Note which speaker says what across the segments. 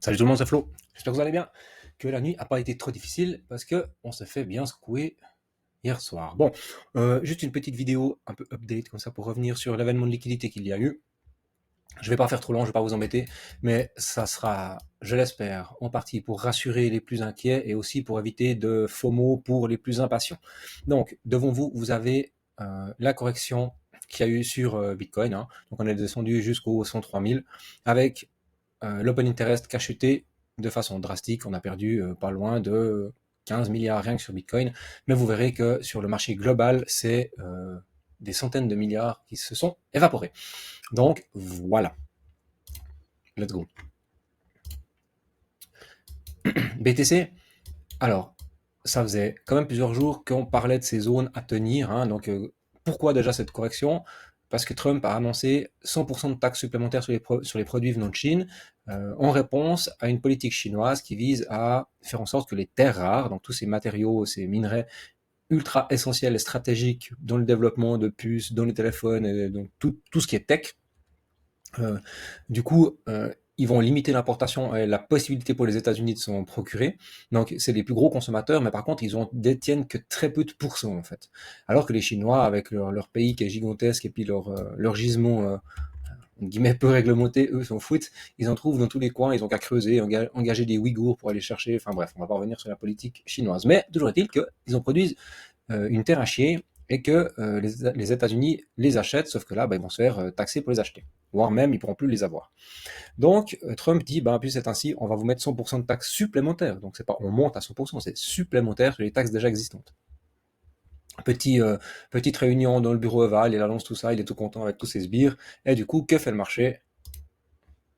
Speaker 1: Salut tout le monde, c'est Flo. J'espère que vous allez bien. Que la nuit n'a pas été trop difficile parce que on s'est fait bien secouer hier soir. Bon, juste une petite vidéo un peu update comme ça pour revenir sur l'événement de liquidité qu'il y a eu. Je vais pas faire trop long, je vais pas vous embêter, mais ça sera, je l'espère, en partie pour rassurer les plus inquiets et aussi pour éviter de FOMO pour les plus impatients. Donc, devant vous, vous avez la correction qu'il y a eu sur Bitcoin, hein. Donc, on est descendu jusqu'au 103 000 avec l'open interest qui a chuté de façon drastique. On a perdu pas loin de 15 milliards rien que sur Bitcoin. Mais vous verrez que sur le marché global, c'est des centaines de milliards qui se sont évaporés. Donc voilà, let's go. BTC, alors, ça faisait quand même plusieurs jours qu'on parlait de ces zones à tenir, hein. Donc, pourquoi déjà cette correction? Parce que Trump a annoncé 100% de taxes supplémentaires sur les produits venant de Chine, en réponse à une politique chinoise qui vise à faire en sorte que les terres rares, donc tous ces matériaux, ces minerais ultra essentiels et stratégiques dans le développement de puces, dans les téléphones, donc tout ce qui est tech, euh, du coup, ils vont limiter l'importation et la possibilité pour les États-Unis de s'en procurer. Donc, c'est les plus gros consommateurs, mais par contre, détiennent que très peu de pourcents, en fait. Alors que les Chinois, avec leur pays qui est gigantesque et puis leur gisement, guillemets, peu réglementé, eux s'en foutent. Ils en trouvent dans tous les coins, ils ont qu'à creuser, engager des Ouïghours pour aller chercher. Enfin bref, on va pas revenir sur la politique chinoise. Mais toujours est-il qu'ils en produisent une terre à chier et que les États-Unis les achètent, sauf que là, ils vont se faire taxer pour les acheter. Voire même, ils pourront plus les avoir. Donc, Trump dit, puis c'est ainsi, on va vous mettre 100% de taxes supplémentaires. Donc, c'est pas on monte à 100%, c'est supplémentaire sur les taxes déjà existantes. Petite réunion dans le bureau ovale, il annonce tout ça, il est tout content avec tous ses sbires. Et du coup, que fait le marché?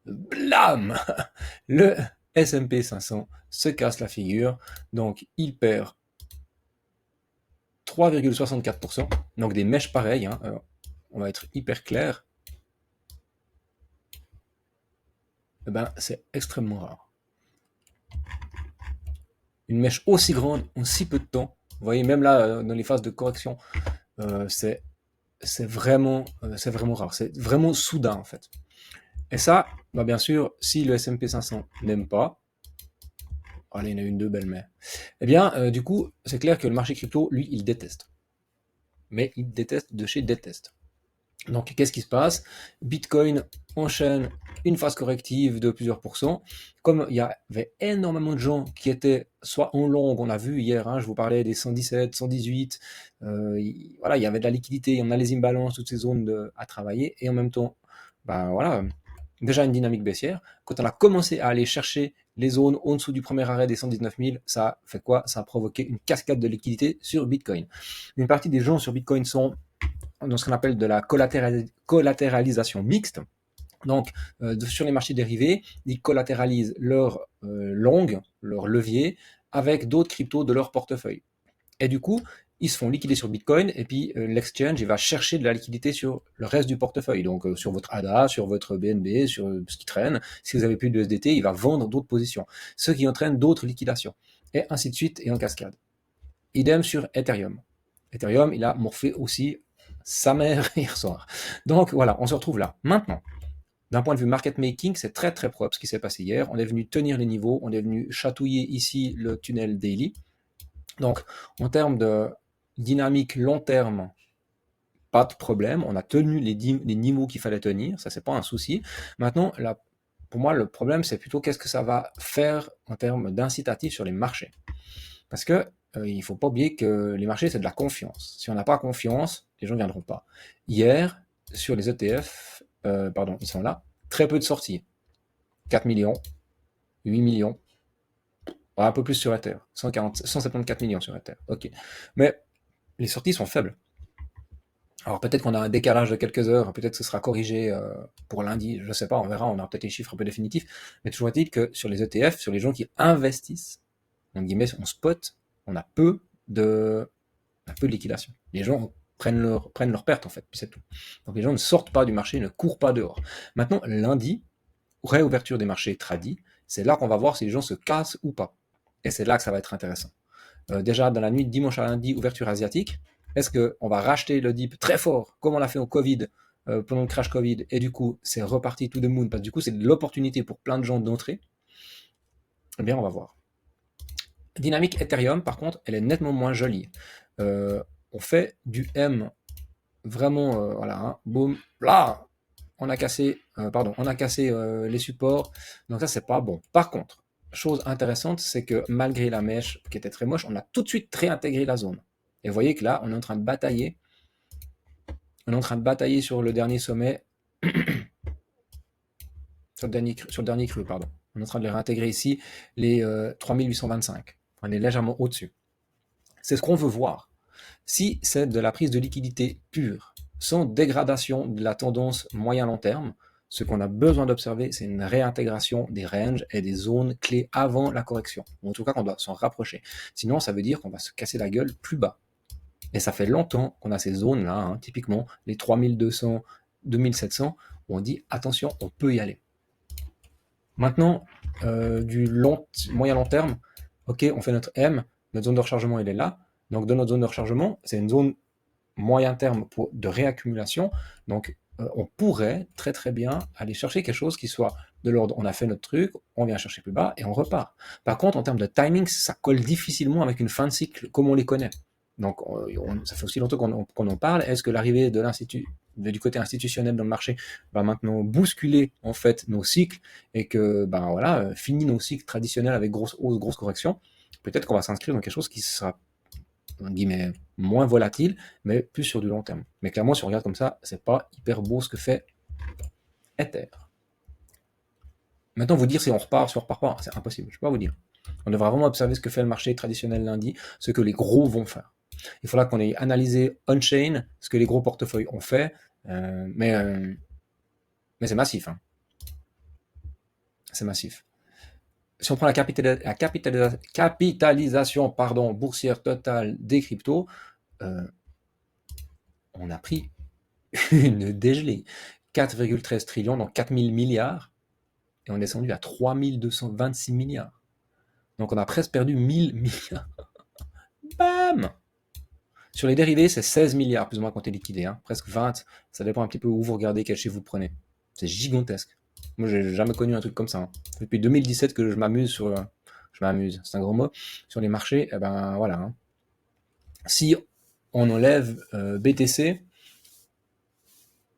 Speaker 1: Blam! Le S&P 500 se casse la figure. Donc, il perd 3,64%. Donc, des mèches pareilles, hein. On va être hyper clair. C'est extrêmement rare. Une mèche aussi grande en si peu de temps. Vous voyez, même là, dans les phases de correction, euh, c'est c'est vraiment rare. C'est vraiment soudain, en fait. Et ça, bien sûr, si le S&P 500 n'aime pas, allez, il y en a une, deux belles, mais, eh bien, du coup, c'est clair que le marché crypto, lui, il déteste. Mais il déteste de chez déteste. Donc, qu'est-ce qui se passe? Bitcoin enchaîne une phase corrective de plusieurs pourcents. Comme il y avait énormément de gens qui étaient soit en long, on a vu hier, hein, je vous parlais des 117, 118, voilà, il y avait de la liquidité, on a les imbalances, toutes ces zones à travailler, et en même temps, voilà, déjà une dynamique baissière. Quand on a commencé à aller chercher les zones en dessous du premier arrêt des 119 000, ça a fait quoi? Ça a provoqué une cascade de liquidité sur Bitcoin. Une partie des gens sur Bitcoin sont dans ce qu'on appelle de la collatéralisation mixte. Donc, sur les marchés dérivés, ils collatéralisent leur longue, leur levier, avec d'autres cryptos de leur portefeuille. Et du coup, ils se font liquider sur Bitcoin, et puis l'exchange, il va chercher de la liquidité sur le reste du portefeuille. Donc, sur votre ADA, sur votre BNB, sur ce qui traîne. Si vous n'avez plus de SDT, il va vendre d'autres positions. Ce qui entraîne d'autres liquidations. Et ainsi de suite, et en cascade. Idem sur Ethereum. Ethereum, il a morphé aussi sa mère hier soir. Donc voilà, on se retrouve là. Maintenant, d'un point de vue market making, c'est très très propre ce qui s'est passé hier. On est venu tenir les niveaux, on est venu chatouiller ici le tunnel daily. Donc en termes de dynamique long terme, pas de problème. On a tenu les niveaux qu'il fallait tenir, ça c'est pas un souci. Maintenant, pour moi, le problème c'est plutôt qu'est-ce que ça va faire en termes d'incitatif sur les marchés. Parce que il ne faut pas oublier que les marchés, c'est de la confiance. Si on n'a pas confiance, les gens ne viendront pas. Hier, sur les ETF, ils sont là, très peu de sorties. 4 millions, 8 millions, un peu plus sur Ether, 174 millions sur Ether. Ok. Mais les sorties sont faibles. Alors peut-être qu'on a un décalage de quelques heures, peut-être que ce sera corrigé pour lundi, je ne sais pas, on verra, on aura peut-être les chiffres un peu définitifs. Mais toujours est-il que sur les ETF, sur les gens qui investissent, en guillemets, on spot, on a un peu de liquidation. Les gens prennent leur perte en fait, puis c'est tout. Donc les gens ne sortent pas du marché, ne courent pas dehors. Maintenant, lundi, réouverture des marchés tradis, c'est là qu'on va voir si les gens se cassent ou pas. Et c'est là que ça va être intéressant. Déjà, dans la nuit de dimanche à lundi, ouverture asiatique, est-ce qu'on va racheter le dip très fort, comme on l'a fait au Covid, pendant le crash Covid, et du coup, c'est reparti tout de moon, parce que du coup, c'est de l'opportunité pour plein de gens d'entrer. Eh bien, on va voir. Dynamique Ethereum, par contre, elle est nettement moins jolie. On fait du M vraiment, voilà, hein, boum, là, on a cassé, les supports, donc ça c'est pas bon. Par contre, chose intéressante, c'est que malgré la mèche qui était très moche, on a tout de suite réintégré la zone. Et vous voyez que là, on est en train de batailler, sur le dernier sommet, sur le dernier creux, pardon. On est en train de les réintégrer ici, les 3825. On est légèrement au-dessus. C'est ce qu'on veut voir. Si c'est de la prise de liquidité pure, sans dégradation de la tendance moyen-long terme, ce qu'on a besoin d'observer, c'est une réintégration des ranges et des zones clés avant la correction. Ou en tout cas, qu'on doit s'en rapprocher. Sinon, ça veut dire qu'on va se casser la gueule plus bas. Et ça fait longtemps qu'on a ces zones-là, hein, typiquement les 3200, 2700, où on dit attention, on peut y aller. Maintenant, du moyen-long terme, ok, on fait notre M, notre zone de rechargement, elle est là. Donc, de notre zone de rechargement, c'est une zone moyen terme de réaccumulation. Donc, on pourrait très très bien aller chercher quelque chose qui soit de l'ordre, on a fait notre truc, on vient chercher plus bas et on repart. Par contre, en termes de timing, ça colle difficilement avec une fin de cycle comme on les connaît. Donc, ça fait aussi longtemps qu'on en parle. Est-ce que l'arrivée de du côté institutionnel dans le marché va maintenant bousculer en fait nos cycles et que ben voilà, fini nos cycles traditionnels avec grosse hausse, grosse correction, peut-être qu'on va s'inscrire dans quelque chose qui sera guillemets, moins volatile, mais plus sur du long terme. Mais clairement, si on regarde comme ça, c'est pas hyper beau ce que fait Ether. Maintenant, vous dire si on repart, si on repart pas, c'est impossible. Je peux pas vous dire. On devra vraiment observer ce que fait le marché traditionnel lundi, ce que les gros vont faire. Il faudra qu'on ait analysé on-chain, ce que les gros portefeuilles ont fait, mais c'est massif. Hein. C'est massif. Si on prend la capitalisation boursière totale des cryptos, on a pris une dégelée. 4,13 trillions, donc 4000 milliards, et on est descendu à 3226 milliards. Donc on a presque perdu 1000 milliards. Bam! Sur les dérivés, c'est 16 milliards, plus ou moins quand t'es liquidé, hein. Presque 20, ça dépend un petit peu où vous regardez, quel chiffre vous prenez. C'est gigantesque. Moi, j'ai jamais connu un truc comme ça. Hein. Depuis 2017 que je m'amuse c'est un gros mot, sur les marchés, et ben voilà. Hein. Si on enlève BTC,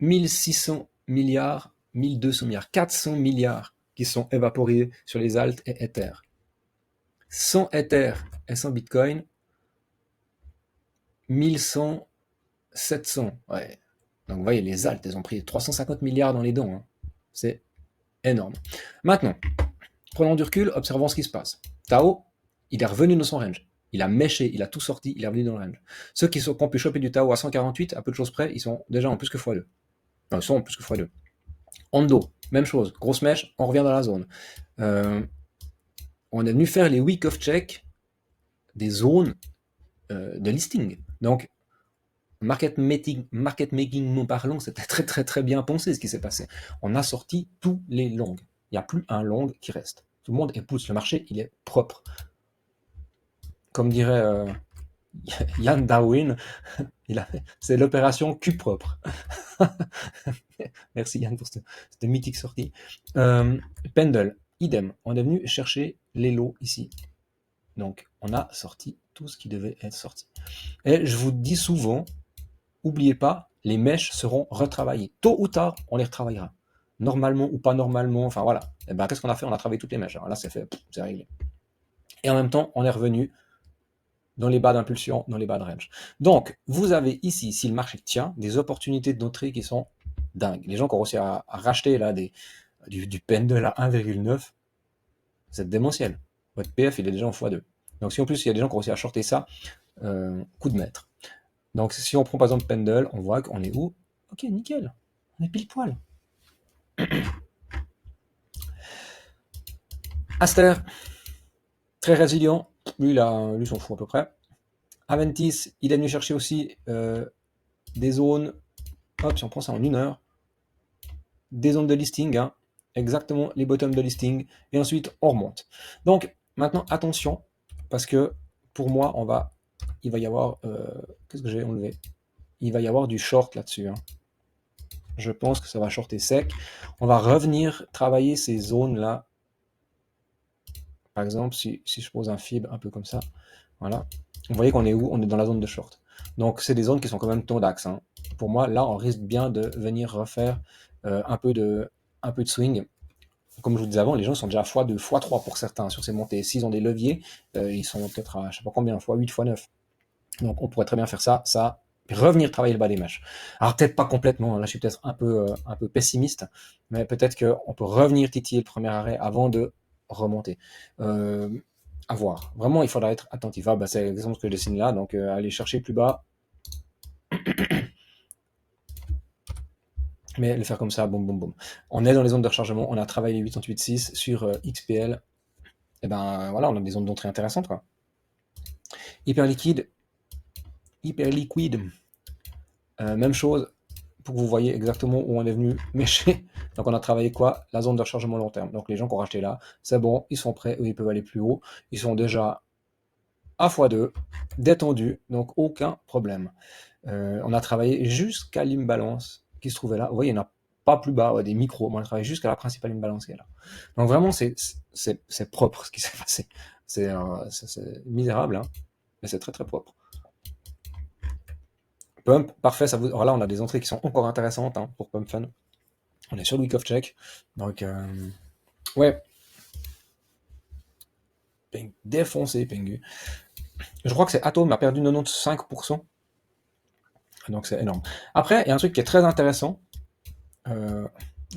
Speaker 1: 1600 milliards, 1200 milliards, 400 milliards qui sont évaporés sur les alt et Ether. Sans Ether et sans Bitcoin, 1100, 700. Ouais. Donc vous voyez, les alt, elles ont pris 350 milliards dans les dents. Hein. C'est énorme. Maintenant, prenons du recul, observons ce qui se passe. Tao, il est revenu dans son range. Il a méché, il a tout sorti, il est revenu dans le range. Ceux qui ont pu choper du Tao à 148, à peu de choses près, ils sont déjà en plus que x2. Enfin, ils sont en plus que x2. Ando, même chose, grosse mèche, on revient dans la zone. On est venu faire les week of check des zones de listing. Donc, market making non parlant, c'était très très très bien pensé ce qui s'est passé. On a sorti tous les longs. Il n'y a plus un long qui reste. Tout le monde épouse le marché, il est propre. Comme dirait Yann Darwin, c'est l'opération Q propre. Merci Yann pour cette mythique sortie. Pendle, idem. On est venu chercher les lots ici. Donc, on a sorti tout ce qui devait être sorti. Et je vous dis souvent, oubliez pas, les mèches seront retravaillées. Tôt ou tard, on les retravaillera. Normalement ou pas normalement, enfin voilà. Et ben, qu'est-ce qu'on a fait? On a travaillé toutes les mèches. Alors là, c'est fait, c'est réglé. Et en même temps, on est revenu dans les bas d'impulsion, dans les bas de range. Donc, vous avez ici, si le marché tient, des opportunités d'entrée qui sont dingues. Les gens qui ont réussi à racheter là, du pendle à 1,9, c'est démentiel. Votre PF, il est déjà en x2. Donc, si en plus, il y a des gens qui ont réussi à shorter ça, coup de maître. Donc, si on prend par exemple Pendle, on voit qu'on est où? Ok, nickel. On est pile poil. Aster, très résilient. Lui, lui s'en fout à peu près. Aventis, il est venu chercher aussi des zones. Hop, si on prend ça en 1 heure. Des zones de listing, hein, exactement les bottoms de listing. Et ensuite, on remonte. Donc, maintenant, attention, parce que pour moi, il va y avoir. Qu'est-ce que j'ai enlevé? Il va y avoir du short là-dessus. Hein. Je pense que ça va shorter sec. On va revenir travailler ces zones-là Par exemple, si je pose un fib un peu comme ça, voilà, vous voyez qu'on est où? On est dans la zone de short. Donc c'est des zones qui sont quand même tondax, hein. Pour moi, là, on risque bien de venir refaire un peu de swing. Comme je vous disais avant, les gens sont déjà à x2, x3 pour certains sur ces montées. S'ils ont des leviers, ils sont peut-être à je sais pas combien, x8, x9. Donc on pourrait très bien faire ça, revenir travailler le bas des mèches. Alors peut-être pas complètement, là je suis peut-être un peu pessimiste, mais peut-être qu'on peut revenir titiller le premier arrêt avant de remonter. Euh, à voir. Vraiment, il faudra être attentif. Ah, bah, c'est l'exemple que je dessine là, donc aller chercher plus bas, mais le faire comme ça, boum, boum, boum. On est dans les zones de rechargement, on a travaillé 886 sur XPL, et ben voilà, on a des zones d'entrée intéressantes, quoi. Hyper liquide, hyper liquide, même chose, pour que vous voyez exactement où on est venu mécher. Donc on a travaillé quoi? La zone de rechargement long terme. Donc les gens qui ont racheté là, c'est bon, ils sont prêts, eux, ils peuvent aller plus haut. Ils sont déjà à x2, détendus, donc aucun problème. On a travaillé jusqu'à l'imbalance qui se trouvait là. Vous voyez, il n'y en a pas plus bas, ouais, des micros. On a travaillé jusqu'à la principale imbalance qui est là. Donc vraiment, c'est propre ce qui s'est passé. C'est misérable, hein, mais c'est très très propre. Pump, parfait. Ça vous... Alors là, on a des entrées qui sont encore intéressantes, hein, pour Pump Fun. On est sur le week of check. Donc, ouais. Défoncé, Pengu. Je crois que c'est Atom a perdu 95%. Donc, c'est énorme. Après, il y a un truc qui est très intéressant.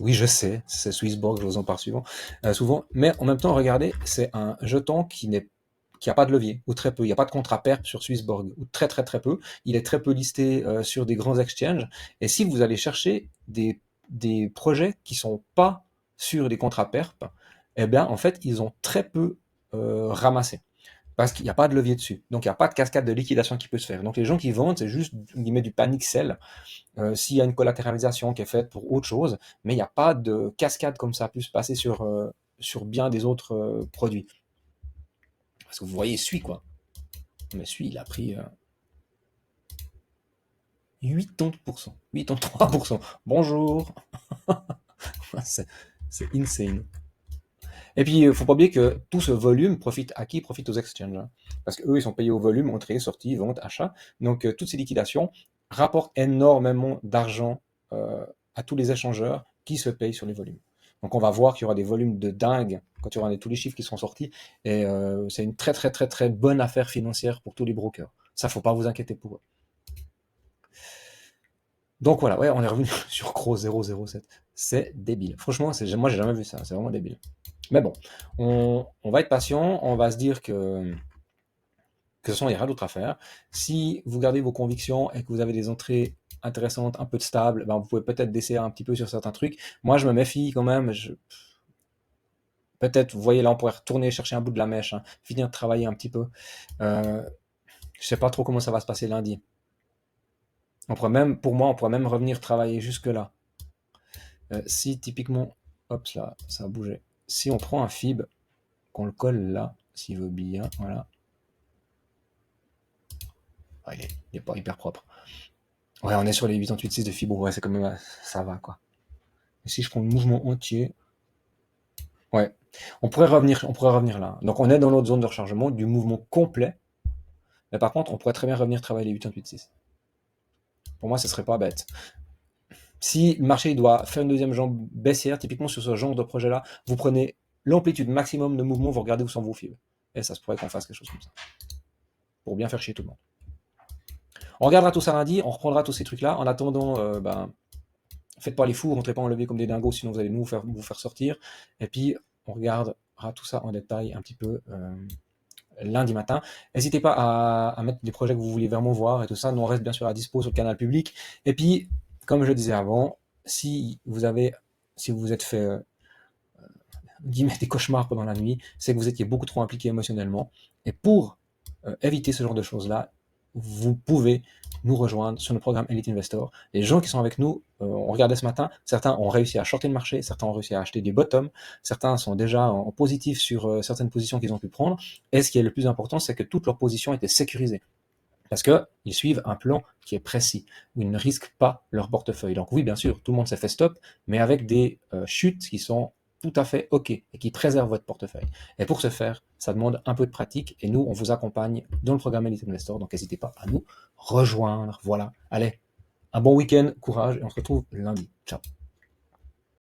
Speaker 1: Oui, je sais, c'est Swissborg, je vous en parle souvent. Mais en même temps, regardez, c'est un jeton qui a pas de levier, ou très peu. Il n'y a pas de contrat perp sur Swissborg, ou très très très peu. Il est très peu listé sur des grands exchanges. Et si vous allez chercher des projets qui sont pas sur des contrats perp, eh bien, en fait, ils ont très peu ramassé. Parce qu'il n'y a pas de levier dessus. Donc, il n'y a pas de cascade de liquidation qui peut se faire. Donc, les gens qui vendent, c'est juste du panic sell. S'il y a une collatéralisation qui est faite pour autre chose, mais il n'y a pas de cascade comme ça a pu se passer sur bien des autres produits. Parce que vous voyez, SUI, quoi. Mais SUI, il a pris 80%, 83%. Bonjour. c'est insane. Et puis, il ne faut pas oublier que tout ce volume profite à qui? Profite aux exchanges, hein. Parce qu'eux, ils sont payés au volume, entrée, sortie, vente, achat. Donc, toutes ces liquidations rapportent énormément d'argent à tous les échangeurs qui se payent sur les volumes. Donc, on va voir qu'il y aura des volumes de dingue quand il y aura tous les chiffres qui seront sortis. Et c'est une très, très, très, très bonne affaire financière pour tous les brokers. Ça, faut pas vous inquiéter pour eux. Donc voilà, ouais, on est revenu sur Cro 007. C'est débile. Franchement, moi, j'ai jamais vu ça. C'est vraiment débile. Mais bon, on va être patient, on va se dire que de toute façon, il n'y a rien d'autre à faire. Si vous gardez vos convictions et que vous avez des entrées intéressantes, un peu de stable, ben vous pouvez peut-être déceler un petit peu sur certains trucs. Moi, je me méfie quand même. Peut-être, vous voyez, là, on pourrait retourner chercher un bout de la mèche, hein, finir de travailler un petit peu. Je sais pas trop comment ça va se passer lundi. Pour moi, on pourrait même revenir travailler jusque-là. Si typiquement, hop là, ça a bougé. Si on prend un fib, qu'on le colle là, s'il veut bien, voilà. Ah, il est pas hyper propre. Ouais, on est sur les 88,6 de fibre, ouais, c'est quand même, ça va, quoi. Et si je prends le mouvement entier, ouais, on pourrait revenir là. Donc on est dans notre zone de rechargement du mouvement complet, mais par contre, on pourrait très bien revenir travailler les 88,6. Pour moi, ce serait pas bête. Si le marché doit faire une deuxième jambe baissière, typiquement sur ce genre de projet-là, vous prenez l'amplitude maximum de mouvement, vous regardez où sont vos fibres. Et ça se pourrait qu'on fasse quelque chose comme ça. Pour bien faire chier tout le monde. On regardera tout ça lundi, on reprendra tous ces trucs-là. En attendant, faites pas les fous, rentrez pas en levier comme des dingos, sinon vous allez vous faire sortir. Et puis, on regardera tout ça en détail un petit peu lundi matin. N'hésitez pas à mettre des projets que vous voulez vraiment voir et tout ça. Nous, on reste bien sûr à dispo sur le canal public. Et puis, comme je le disais avant, si vous êtes fait des cauchemars pendant la nuit, c'est que vous étiez beaucoup trop impliqué émotionnellement. Et pour éviter ce genre de choses-là, vous pouvez nous rejoindre sur le programme Elite Investor. Les gens qui sont avec nous, on regardait ce matin, certains ont réussi à shorter le marché, certains ont réussi à acheter des bottoms, certains sont déjà en positif sur certaines positions qu'ils ont pu prendre. Et ce qui est le plus important, c'est que toutes leurs positions étaient sécurisées. Parce qu'ils suivent un plan qui est précis, où ils ne risquent pas leur portefeuille. Donc oui, bien sûr, tout le monde s'est fait stop, mais avec des chutes qui sont tout à fait OK et qui préserve votre portefeuille. Et pour ce faire, ça demande un peu de pratique et nous, on vous accompagne dans le programme Elite Investor, donc n'hésitez pas à nous rejoindre. Voilà, allez, un bon week-end, courage et on se retrouve lundi. Ciao.